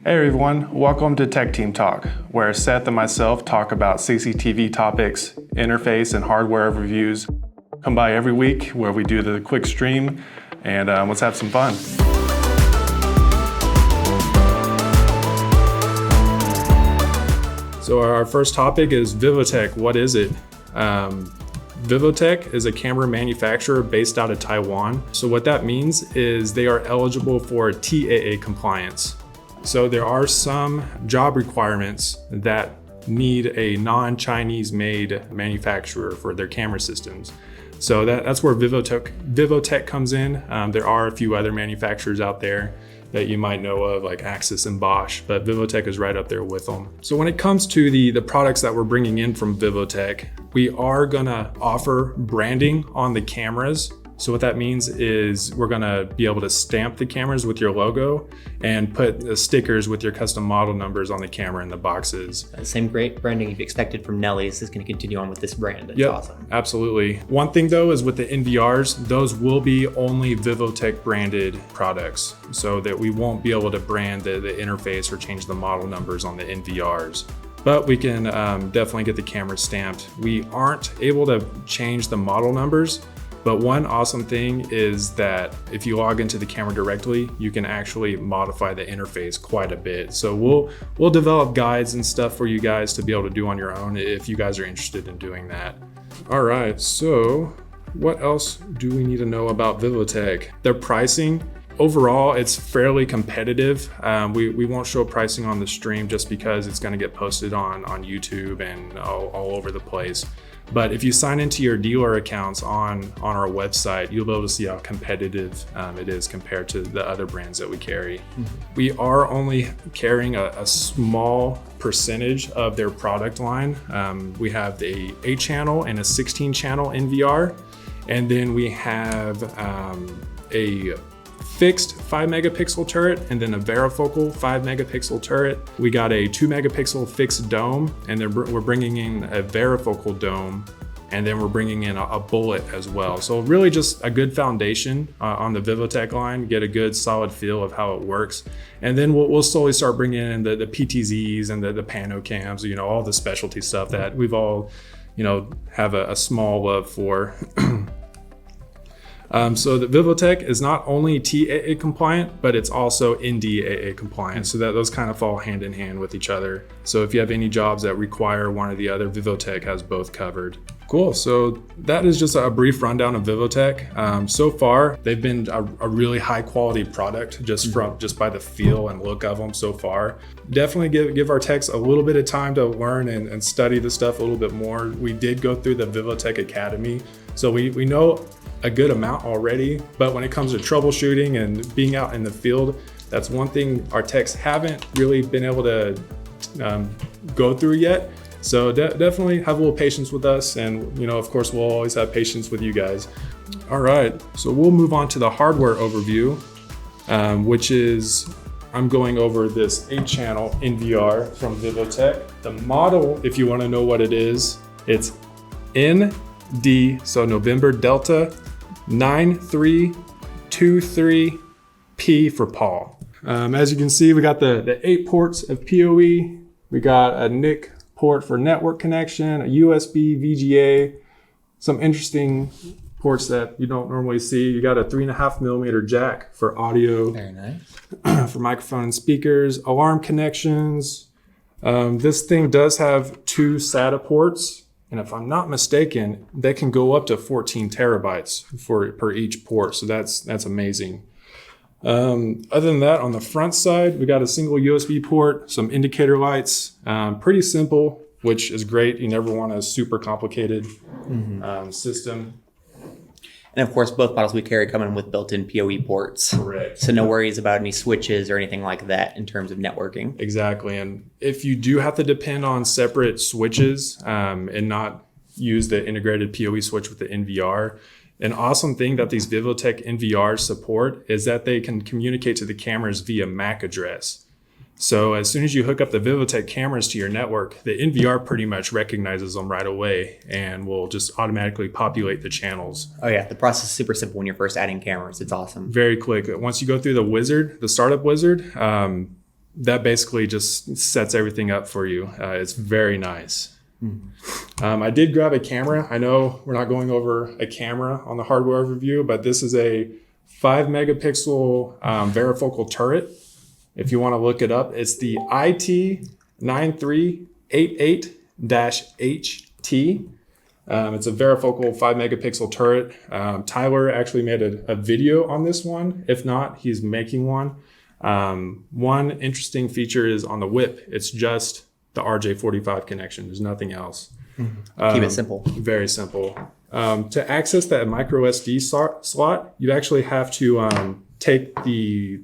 Hey everyone, welcome to TechTeamTalk, where Seth and myself talk about CCTV topics, interface and hardware reviews. Come by every week where we do the quick stream and let's have some fun. So our first topic is Vivotek. What is it? Vivotek is a camera manufacturer based out of Taiwan. So what that means is they are eligible for TAA compliance. So there are some job requirements that need a non-Chinese made manufacturer for their camera systems. So that's where Vivotek comes in. There are a few other manufacturers out there that you might know of, like Axis and Bosch, but Vivotek is right up there with them. So when it comes to the products that we're bringing in from Vivotek, we are gonna offer branding on the cameras. So what that means is we're gonna be able to stamp the cameras with your logo and put stickers with your custom model numbers on the camera in the boxes. The same great branding you've expected from Nelly's is gonna continue on with this brand. It's awesome. Absolutely. One thing though is with the NVRs, those will be only Vivotek branded products, so that we won't be able to brand the interface or change the model numbers on the NVRs. But we can definitely get the camera stamped. We aren't able to change the model numbers, but one awesome thing is that if you log into the camera directly, you can actually modify the interface quite a bit. So we'll develop guides and stuff for you guys to be able to do on your own if you guys are interested in doing that. All right, so what else do we need to know about Vivotek? Their pricing, overall, it's fairly competitive. We won't show pricing on the stream just because it's gonna get posted on YouTube and all over the place. But if you sign into your dealer accounts on our website, you'll be able to see how competitive it is compared to the other brands that we carry. Mm-hmm. We are only carrying a small percentage of their product line. We have a 8-channel and a 16-channel NVR. And then we have a fixed 5 megapixel turret and then a varifocal 5 megapixel turret. We got a 2 megapixel fixed dome, and then we're bringing in a varifocal dome, and then we're bringing in a bullet as well. So really just a good foundation on the Vivotek line, get a good solid feel of how it works. And then we'll slowly start bringing in the PTZs and the pano cams, all the specialty stuff that we've all, have a small love for. So the Vivotek is not only TAA compliant, but it's also NDAA compliant. So that those kind of fall hand in hand with each other. So if you have any jobs that require one or the other, Vivotek has both covered. Cool, so that is just a brief rundown of Vivotek. So far, they've been a really high quality product just by the feel and look of them so far. Definitely give our techs a little bit of time to learn and study the stuff a little bit more. We did go through the Vivotek Academy, so we know a good amount already, but when it comes to troubleshooting and being out in the field, that's one thing our techs haven't really been able to go through yet. So definitely have a little patience with us, and of course we'll always have patience with you guys. All right, so we'll move on to the hardware overview, which is I'm going over this 8-channel NVR from Vivotek. The model, if you want to know what it is, it's ND, so November Delta 9323P for Paul. As you can see, we got the 8 ports of PoE. We got a NIC port for network connection, a USB, VGA, some interesting ports that you don't normally see. You got a 3.5 millimeter jack for audio. Very nice. For microphone and speakers, alarm connections. This thing does have 2 SATA ports. And if I'm not mistaken, they can go up to 14 terabytes per each port. So that's amazing. Other than that, on the front side, we got a single USB port, some indicator lights, pretty simple, which is great. You never want a super complicated system. And of course, both models we carry come in with built-in PoE ports. Correct. So no worries about any switches or anything like that in terms of networking. Exactly. And if you do have to depend on separate switches and not use the integrated PoE switch with the NVR, an awesome thing that these Vivotek NVRs support is that they can communicate to the cameras via MAC address. So as soon as you hook up the Vivotek cameras to your network, the NVR pretty much recognizes them right away and will just automatically populate the channels. Oh yeah, the process is super simple when you're first adding cameras. It's awesome. Very quick. Once you go through the startup wizard, that basically just sets everything up for you. It's very nice. I did grab a camera. I know we're not going over a camera on the hardware review, but this is a 5 megapixel varifocal turret. If you want to look it up, it's the IT9388-HT. It's a varifocal 5 megapixel turret. Tyler actually made a video on this one. If not, he's making one. One interesting feature is on the whip. It's just the RJ45 connection. There's nothing else. Keep it simple. Very simple. To access that micro SD slot, you actually have to take the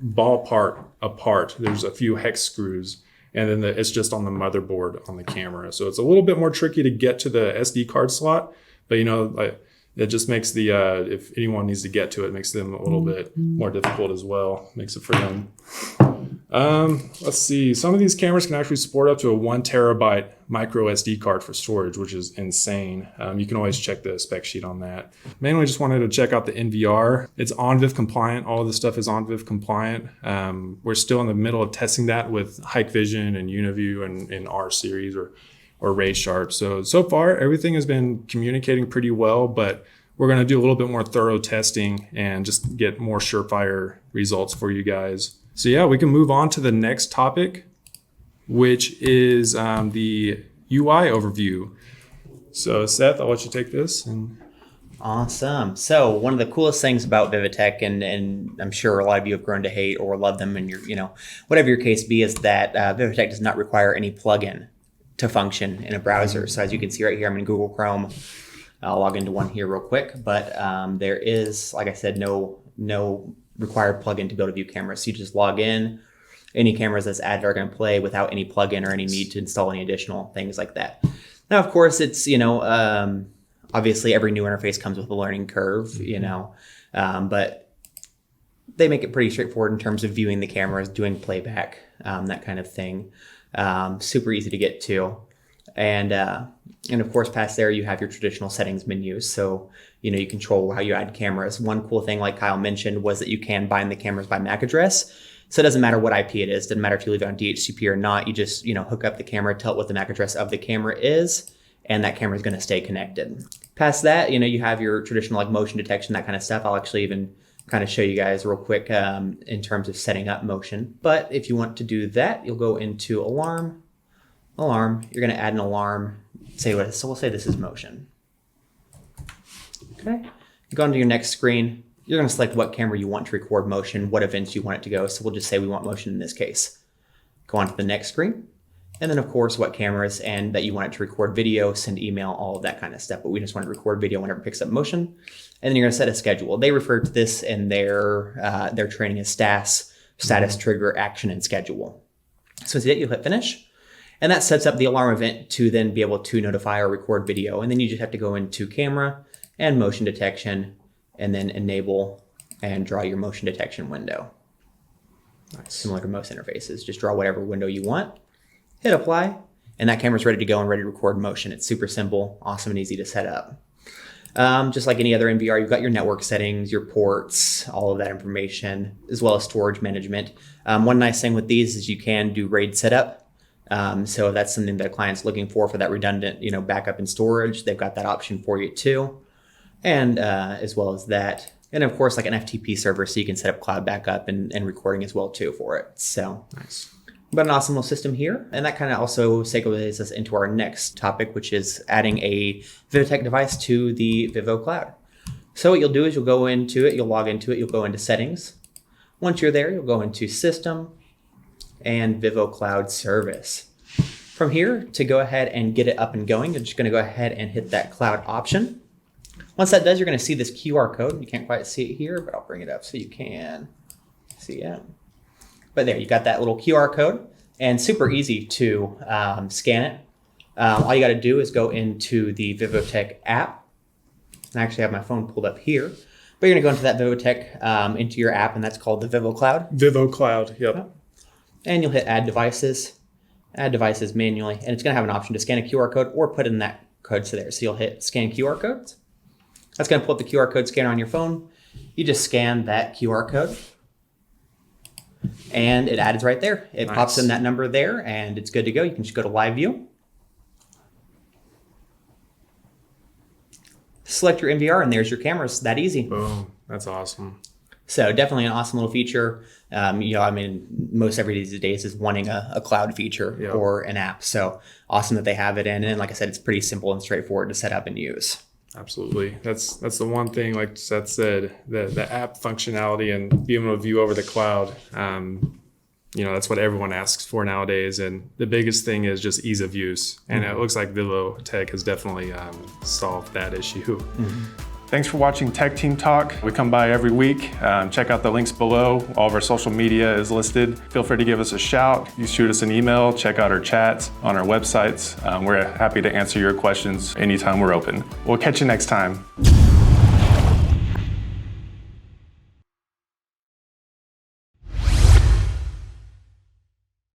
ball part apart. There's a few hex screws, and then it's just on the motherboard on the camera. So it's a little bit more tricky to get to the SD card slot, but it just makes if anyone needs to get to it, makes them a little bit more difficult as well. Makes it for them. Let's see. Some of these cameras can actually support up to a 1 terabyte micro SD card for storage, which is insane. You can always check the spec sheet on that. Mainly just wanted to check out the NVR. It's ONVIF compliant. All of this stuff is ONVIF compliant. We're still in the middle of testing that with Hikvision and UniView and R series or RaySharp. So far, everything has been communicating pretty well, but we're going to do a little bit more thorough testing and just get more surefire results for you guys. So yeah, we can move on to the next topic, which is the UI overview. So Seth, I'll let you take this. Awesome. So one of the coolest things about Vivotek, and I'm sure a lot of you have grown to hate or love them, and whatever your case be, is that Vivotek does not require any plugin to function in a browser. So as you can see right here, I'm in Google Chrome. I'll log into one here real quick, but there is, like I said, no required plugin to be able to view cameras. So you just log in. Any cameras that's added are going to play without any plugin or any need to install any additional things like that. Now, of course, it's, obviously every new interface comes with a learning curve, but they make it pretty straightforward in terms of viewing the cameras, doing playback, that kind of thing. Super easy to get to. And of course, past there, you have your traditional settings menus. So, you control how you add cameras. One cool thing, like Kyle mentioned, was that you can bind the cameras by MAC address. So it doesn't matter what IP it is. Doesn't matter if you leave it on DHCP or not. You just, hook up the camera, tell it what the MAC address of the camera is, and that camera is going to stay connected. Past that, you have your traditional like motion detection, that kind of stuff. I'll actually even kind of show you guys real quick in terms of setting up motion. But if you want to do that, you'll go into alarm. You're going to add an alarm. So we'll say this is motion. Okay. You go into your next screen. You're going to select what camera you want to record motion, what events you want it to go. So we'll just say we want motion in this case. Go on to the next screen. And then, of course, what cameras and that you want it to record video, send email, all of that kind of stuff. But we just want to record video whenever it picks up motion. And then you're going to set a schedule. They refer to this in their training as STAS, status, trigger, action, and schedule. So you'll hit finish. And that sets up the alarm event to then be able to notify or record video. And then you just have to go into camera and motion detection and then enable and draw your motion detection window. Nice. Similar to most interfaces, just draw whatever window you want, hit apply, and that camera's ready to go and ready to record motion. It's super simple, awesome, and easy to set up. Just like any other NVR, you've got your network settings, your ports, all of that information, as well as storage management. One nice thing with these is you can do RAID setup. So if that's something that a client's looking for that redundant, backup and storage, they've got that option for you too. And as well as that, and of course, like an FTP server, so you can set up cloud backup and recording as well too for it. So nice. But an awesome little system here. And that kind of also segues us into our next topic, which is adding a Vivotek device to the Vivo Cloud. So what you'll do is you'll go into it, you'll log into it, you'll go into settings. Once you're there, you'll go into system and Vivo Cloud service. From here, to go ahead and get it up and going, you're just going to go ahead and hit that cloud option. Once that does, you're going to see this QR code. You can't quite see it here, but I'll bring it up so you can see it. But there, you got that little QR code, and super easy to scan it. All you got to do is go into the Vivotek app. I actually have my phone pulled up here. But you're going to go into that Vivotek, into your app, and that's called the Vivo Cloud. Vivo Cloud, yep. And you'll hit add devices manually, and it's going to have an option to scan a QR code or put in that code to there. So you'll hit scan QR codes. That's going to pull up the QR code scanner on your phone. You just scan that QR code. and it adds right there. It Nice. pops in that number there, and it's good to go. You can just go to live view. Select your NVR, and there's your cameras. That easy. Boom. That's awesome. So definitely an awesome little feature. Most everybody these days is wanting a cloud feature Yep. or an app. So awesome that they have it in. And like I said, it's pretty simple and straightforward to set up and use. Absolutely. That's the one thing, like Seth said, the app functionality and being able to view over the cloud. That's what everyone asks for nowadays. And the biggest thing is just ease of use. And it looks like Vivotek has definitely solved that issue. Thanks for watching Tech Team Talk. We come by every week. Check out the links below. All of our social media is listed. Feel free to give us a shout. You shoot us an email. Check out our chats on our websites. We're happy to answer your questions anytime we're open. We'll catch you next time.